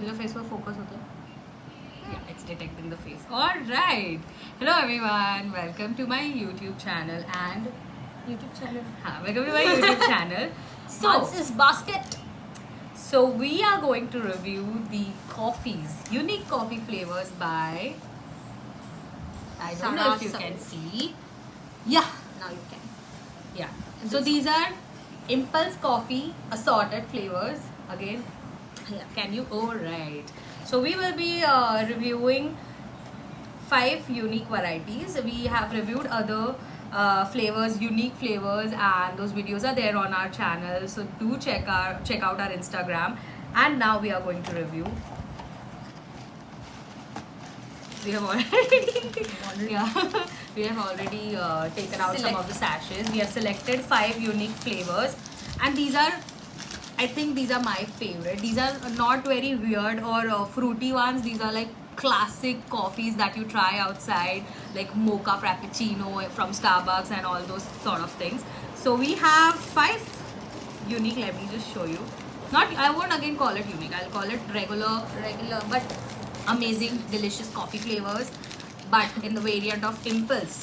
तुझे face पर focus होता है? Yeah, it's detecting the face. All right. Hello everyone. Welcome to my YouTube channel and YouTube channel. welcome to my YouTube channel. Francis Basket. So we are going to review the coffees, unique coffee flavors by. I don't know if you can see. Yeah, Now you can. yeah. So these are Impulse Coffee assorted flavors. Again, Yeah. can you? All right. So we will be reviewing 5 unique varieties. We have reviewed other flavors, unique flavors, and those videos are there on our channel. So do check out our Instagram. And now we are going to review. We have already, yeah, we have already taken out some of the sachets. We have selected 5 unique flavors, and these are, I think these are my favorite. These are not very weird or fruity ones. These are like classic coffees that you try outside, like mocha frappuccino from Starbucks and all those sort of things. So we have 5 unique. Let me just show you. Not, I won't again call it unique. I'll call it regular, but amazing, delicious coffee flavors, but in the variant of Impulse.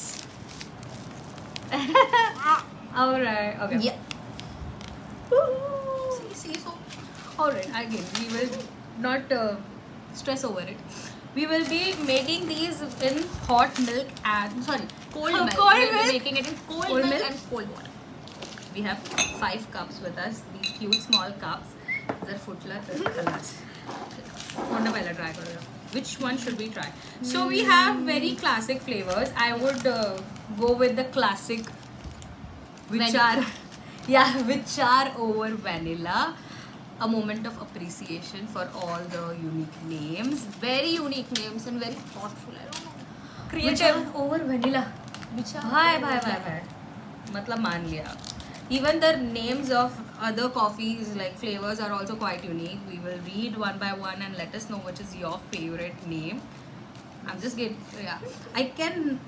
Alright, okay. Yeah. See, so. Alright, again, we will not stress over it. We will be making these in hot milk and, sorry, Cold cold milk. milk. We'll be making it in cold milk and cold water. We have 5 cups with us, these cute small cups. They're footler, try करो. Which one should we try? So we have very classic flavors. I would go with the classic, which are over vanilla. A moment of appreciation for all the unique names. Very unique names and very thoughtful. I don't know. Which are over vanilla. Which are भाई मतलब मान लिया. Even the names of other coffees like flavors are also quite unique. We will read one by one and let us know which is your favorite name. I'm just getting, yeah. I can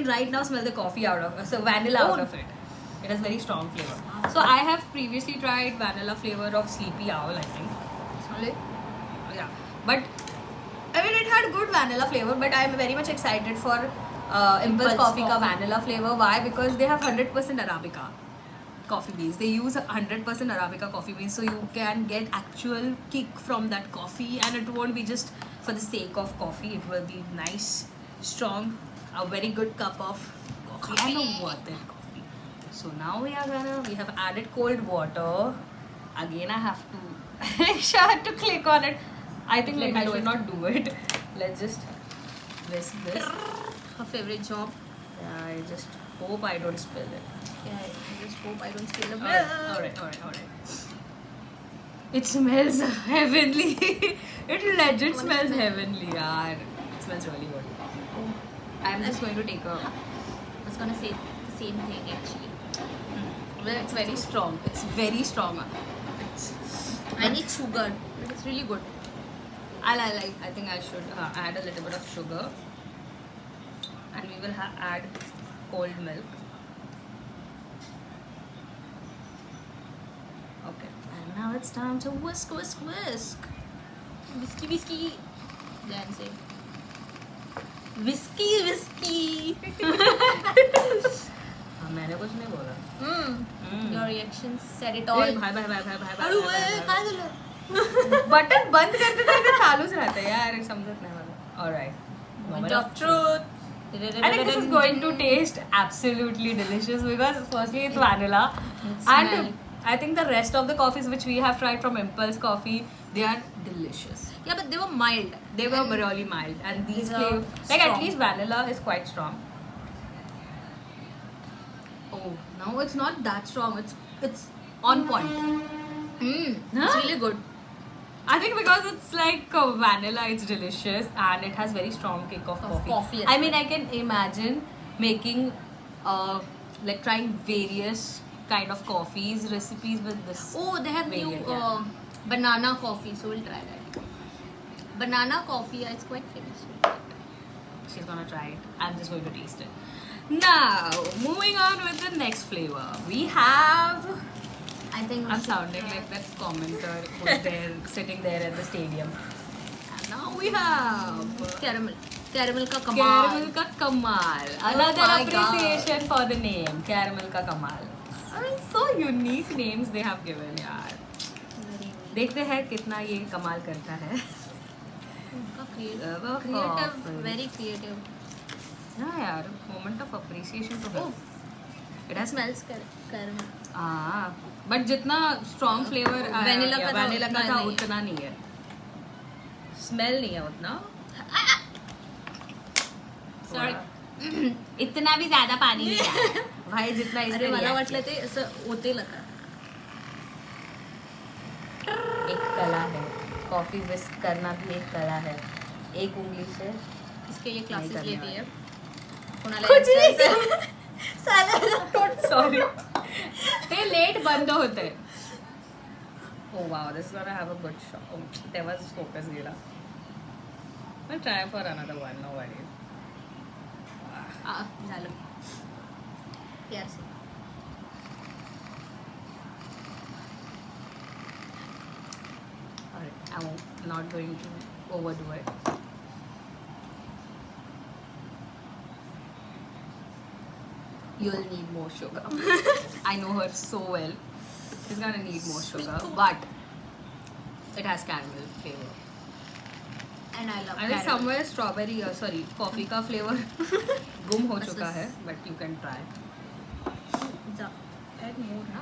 right now smell the coffee out of, so vanilla out of it. It has very strong flavor. So I have previously tried vanilla flavor of Sleepy Owl, I think. Solid. Yeah, but I mean it had good vanilla flavor, but I am very much excited for Impulse Coffee ka vanilla flavor. Why? Because they have 100% Arabica coffee beans. They use 100% Arabica coffee beans, so you can get actual kick from that coffee, and it won't be just for the sake of coffee. It will be nice, strong, a very good cup of coffee and a worth it coffee. So now we have added cold water. Again, I have to make sure to click on it. I think like I should not do it. Let's just whisk this. Her favorite job. Yeah, I just hope I don't spill it. Yeah, I just hope I don't spill a Alright. It smells heavenly. It legit smells heavenly, yaar. It smells really good. I'm just going to take a. I was gonna say the same thing actually. Well, it's very strong. It's very strong. I need sugar, but it's really good. I think I should add a little bit of sugar, and we will add cold milk. Okay, and now it's time to whisk. Whiskey. Then say. Whiskey. हाँ, मैंने कुछ नहीं बोला. Your reactions said it all. भाई. Button बंद करते चालू से रहता है यार, समझत नहीं वाला. Alright. Moment of truth. I think this is going to taste absolutely delicious because firstly it's vanilla, and smell. I think the rest of the coffees which we have tried from Impulse Coffee, they are delicious. Yeah, but they were mild. They were really mild, and these These are flavors, like at strong. least vanilla is quite strong. Oh, no, it's not that strong. It's on point. It's Huh? really good. I think because it's like vanilla, it's delicious, and it has very strong kick of coffee. as I mean, I can imagine making, like trying various kind of coffees recipes with this. Oh, they have new Variant, yeah. banana coffee, so we'll try that. Banana coffee, yeah, it's quite famous. She's gonna try it. I'm just going to taste it. Now, moving on with the next flavor, we have I think I'm sounding like that commenter who's there sitting there at the stadium. And now we have caramel. Caramel ka kamal. Caramel ka Kamal. Another my appreciation for the name. Caramel ka Kamal. I mean, so unique names they have given यार. Very unique. देखते हैं कितना ये कमाल करता है. Creative, very creative. हाँ यार, moment of appreciation to Oh, it it has smells caramel. हाँ, but जितना strong flavor Vanilla का था vanilla का उतना था नहीं। उतना नहीं है. Smell नहीं है उतना. Sorry. इतना भी ज्यादा पानी नहीं है. भाई जितना अरे इसमें मला react वाटलं ते असं ओतेलं का. एक कला है. कॉफी विस्क करना भी एक कला है. एक उंगली से इसके लिए नहीं क्लासेस करने लेती है. वाले. कोणाला कुछ यायचं नहीं. सॉरी. ते लेट बंद होते. Oh wow, this is gonna have a good shot. Oh, तेव्हाच focus गेला. I'll try for another one. No worries. झालं. प्यार से. Alright, I'm not going to overdo it. You'll need more sugar. I know her so well. She's gonna need more sugar, but it has caramel flavor. And I love I think caramel. somewhere strawberry, sorry, coffee का flavor गुम हो चुका है, but you can try. जा. Add more, ना?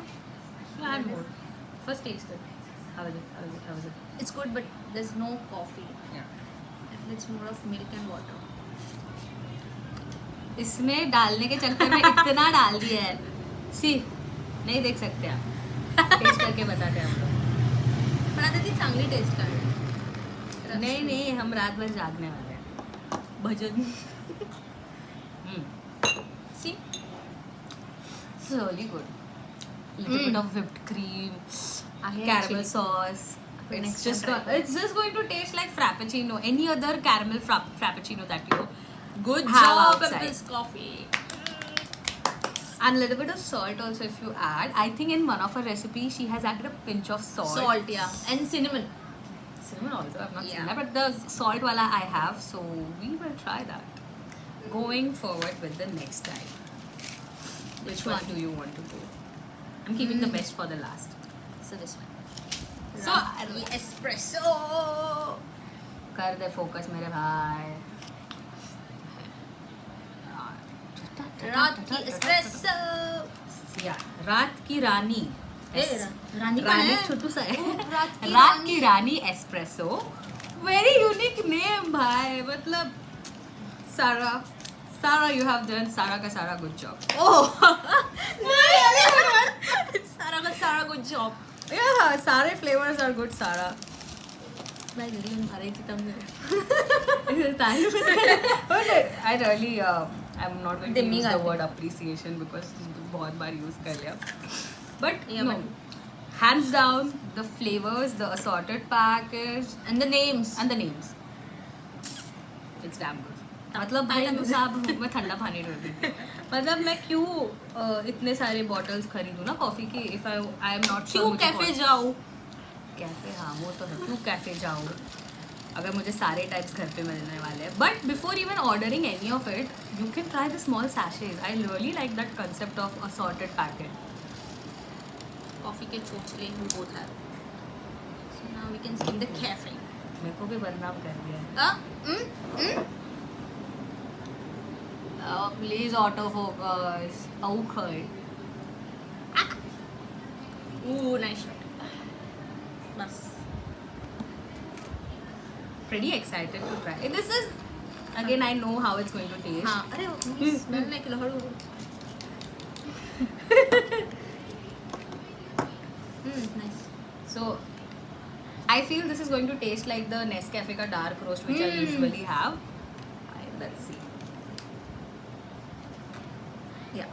Yeah, add more. First taste it. How is it? How is it? How is it? It's good, but there's no coffee. Yeah. It's more of milk and water. इसमें डालने के चक्कर में इतना डाल दिया है. सी नहीं देख सकते आप. टेस्ट करके बताते हैं आपको. पण आता ती चांगली टेस्ट आहे. नहीं नहीं हम रात भर जागने वाले हैं. भजन. See, it's really good. Little bit of whipped cream, caramel sauce. Next time try. It's just going to taste like frappuccino. Any other caramel frappuccino that you Good have job, outside. Pimples Coffee. And a little bit of salt also if you add. I think in one of her recipes she has added a pinch of salt. Salt, yeah. And cinnamon. Cinnamon also, I've not seen Yeah. that. But the salt wala I have, so we will try that. Going forward with the next time. Which one do you want to do? I'm keeping the best for the last. So this one. So, Rocky espresso. कर दे focus मेरे भाई. रात की espresso. Yeah, रात की रानी. रानी पण रानी है. छोटू सा है. रात रात की रानी एस्प्रेसो. Very unique name भाई. मतलब Sarah, you have done Sarah का सारा good job. Oh. Sarah, good job. Yeah, सारे flavors are good, Sarah. मैं घरी येऊन भरायची तमने. I really, I'm not going to Dimming use the आती. word appreciation because बहुत बार use कर लिया. But Yeah, no, hands down, the flavors, the assorted package, And the names. and the names. It's damn good. मतलब भाई साहब मैं ठंडा पानी ढूंढ रही थी. मतलब मैं क्यों इतने सारे बॉटल्स खरीदूँ ना कॉफी की if I am not sure क्यों मुझे कैफे कौन- जाओ? कैफे हाँ वो तो है. क्यों कैफे जाऊँ अगर मुझे सारे टाइप्स घर पे मिलने वाले हैं. But before even ordering any of it you can try the small सैशेज. I really like that concept of assorted packet. Coffee के चोचले we both have. So now we can skip the cafe. मेरे को भी बदनाम कर दिया है. Please auto focus. औखड़. Ooh, nice shot. बस. Pretty excited to try. This is again I know how it's going to taste. हाँ अरे smell नाही केलं हळू. Nice. So I feel this is going to taste like the Nescafe ka dark roast which I usually have. Let's see. Yeah.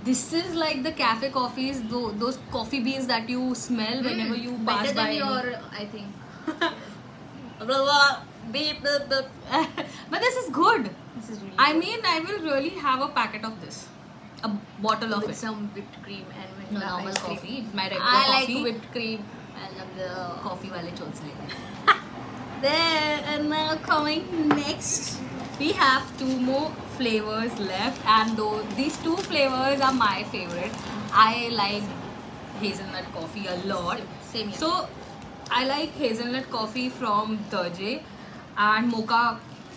This is like the cafe coffees, those coffee beans that you smell whenever you pass Better by. than your, I think. Blah, blah, beep, beep, beep. But this is good. This is really I good. mean, I will really have a packet of this. a bottle of with it. some whipped cream and No, vanilla normal ice cream. coffee. My regular I coffee. like whipped cream. I love the Coffee wale chochle. Then and now coming next. We have 2 more flavors left, and though these 2 flavors are my favorite, I like hazelnut coffee a lot. Same here. So I like hazelnut coffee from Turjay and mocha,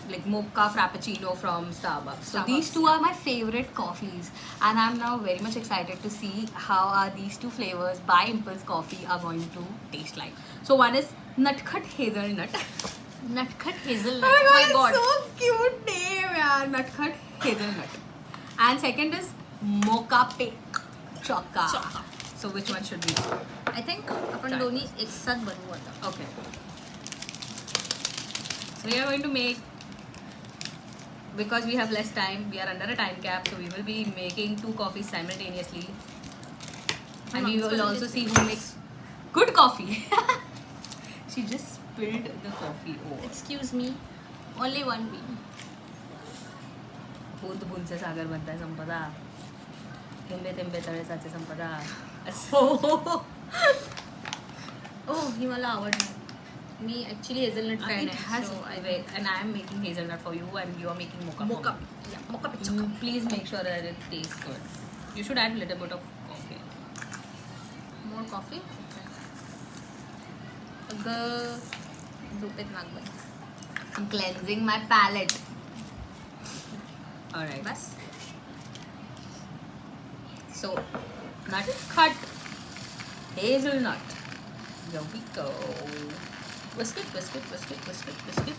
like mocha frappuccino from Starbucks. So these 2 are my favorite coffees, and I'm now very much excited to see how are these 2 flavors by Impulse Coffee are going to taste like. So one is Nutcut Hazelnut. Nutcut hazelnut. Oh my god, god. it's so cute name, yaar. Nutcut Hazelnut. And second is Mocha Pe Choca. Choca. So which one should we do? I think अपन दोनों एक साथ बनू आता. Okay. So we are going to make, because we have less time, we are under a time cap, so we will be making 2 coffees simultaneously. And we will also see who makes good coffee. She just spilled the coffee over. Excuse me. Only one bean. बूंद बूंद से सागर बनता है संपदा, तिंबे तिंबे तळे साचे संपदा. Oh, he मला आवडलं. मी actually hazelnut fan It आहे. has, So I and I am making hazelnut for you, and you are making mocha. mocha. For me. Yeah, mocha pe You choca. please make sure that it tastes good. You should add a little bit of coffee. More coffee. अगं झोपेत नाक बंद. I'm cleansing my palate. Alright. बस. So, nut cut, hazelnut. Here we go. Whisk it, whisk it, whisk it, whisk it, whisk it.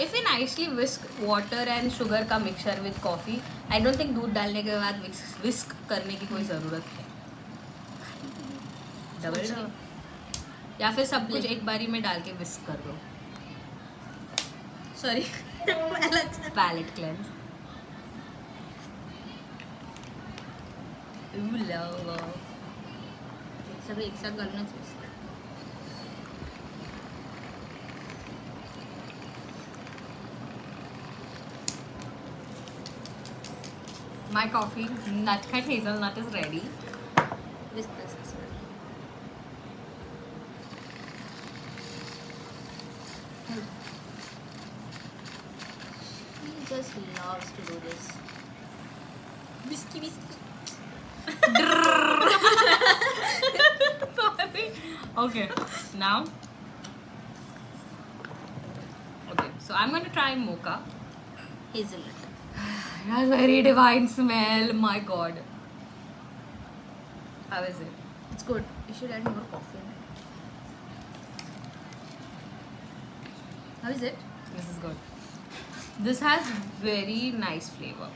If we nicely whisk water and sugar का mixture with coffee, I don't think दूध डालने के बाद whisk करने की कोई ज़रूरत है. डबल या फिर सब कुछ एक बारी में डाल के whisk कर दो. Sorry. Palate cleanse. Ooh, love. सगळे एक साथ घालूनच whisk. My coffee, Nutcut Hazelnut, is ready. Whisk this as well. He just loves to do this. Whisky, whisky. Sorry. Okay, now. Okay, so I'm going to try mocha. Hazelnut. It has very divine smell. My god. How is it? It's good. You should add more coffee. How is it? This is good. This has very nice flavor.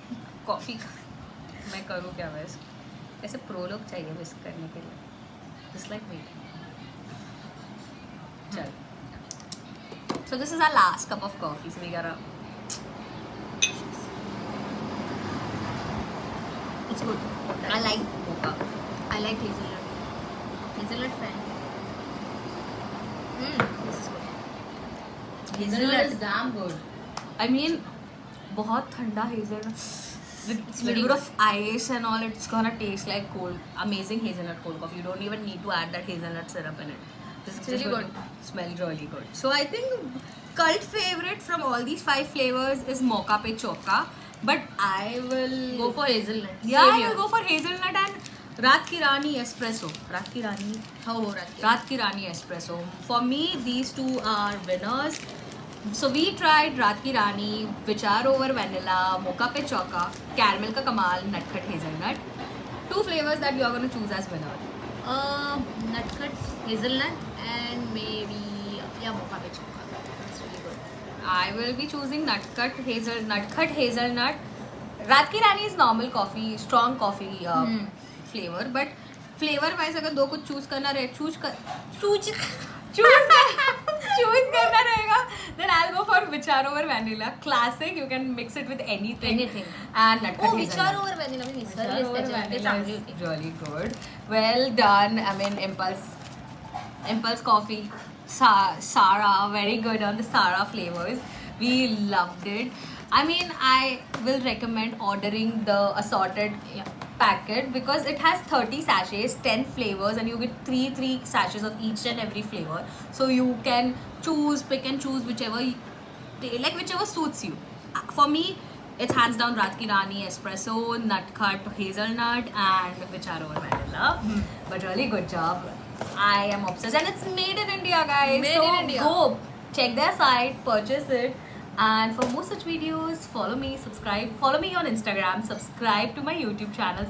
Coffee. मैं करूँ क्या वैसे? ऐसे pro लोग चाहिए whisk करने के लिए. Just like me. चल. So this is our last cup of coffee. So we gotta. It's good. I like mocha. I like hazelnut. Hazelnut fan. This is good. Hazelnut is damn good. I mean, बहुत ठंडा hazelnut. With It's little very bit of ice and all, it's gonna taste like cold, amazing hazelnut cold coffee. You don't even need to add that hazelnut syrup in it. This is It's just really going to smell really good. So I think cult favorite from all these 5 flavors is Mocha Pe Choca, but I will Go for hazelnut. yeah, Same I here. will go for hazelnut and Raat Ki Rani espresso. Raat Ki Rani. How about that? Raat Ki Rani espresso. For me, these 2 are winners. So we tried Raat Ki Rani, which are over vanilla, Mocha Pe Choca, caramel ka kamal, Nutcut Hazelnut. 2 flavors that you are going to choose as winner. Nutcut, hazelnut, and maybe mocha pe choca. That's really good. I will be choosing Nutcut Hazelnut. Raat Ki Rani is normal coffee, strong coffee flavor, but flavor wise अगर 2 कुछ choose करना रहे, choose करना रहेगा, then I'll go for Vichar over vanilla. Classic, you can mix it with anything. Anything. And Nutcut Oh, Hazelnut. विचार over vanilla में Vichar Nisarga over त्याच्यात ते vanilla चांगली is होती. really good. Well done. I mean, Impulse Coffee, Sara, very good on the Sara flavors. We loved it. I mean, I will recommend ordering the assorted packet because it has 30 sachets, 10 flavors, and you get three sachets of each and every flavor. So you can pick and choose whichever suits you. For me, it's hands down Raat Ki Rani, espresso, nutcut, hazelnut, and Vicharo or vanilla. But really good job. I am obsessed, and it's made in India, guys. Made in India. Go check their site, purchase it. And for more such videos, follow me, subscribe. Follow me on Instagram, subscribe to my YouTube channel,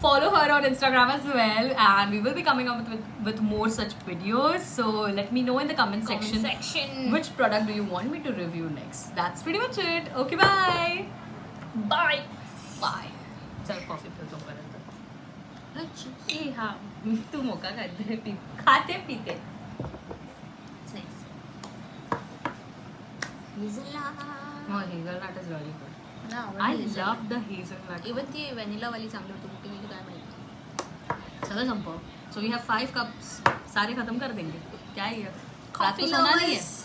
follow her on Instagram as well. And we will be coming up with more such videos. So let me know in the comment section which product do you want me to review next. That's pretty much it. Okay, bye. Bye. Bye. चल coffee पे तो करें अच्छा ए हाँ तू मौका खाते पीते nice. Hazelnut. Oh, hazelnut is really good. मला I आवडली hazelnut. love the hazelnut. Even ती व्हॅनिला वाली चांगली होती कुठे गेली काय माहिती. चलो संपो. So we have 5 cups. सारे खत्म कर देंगे. क्या है ये? रात को Coffee सोना नहीं है. lovers.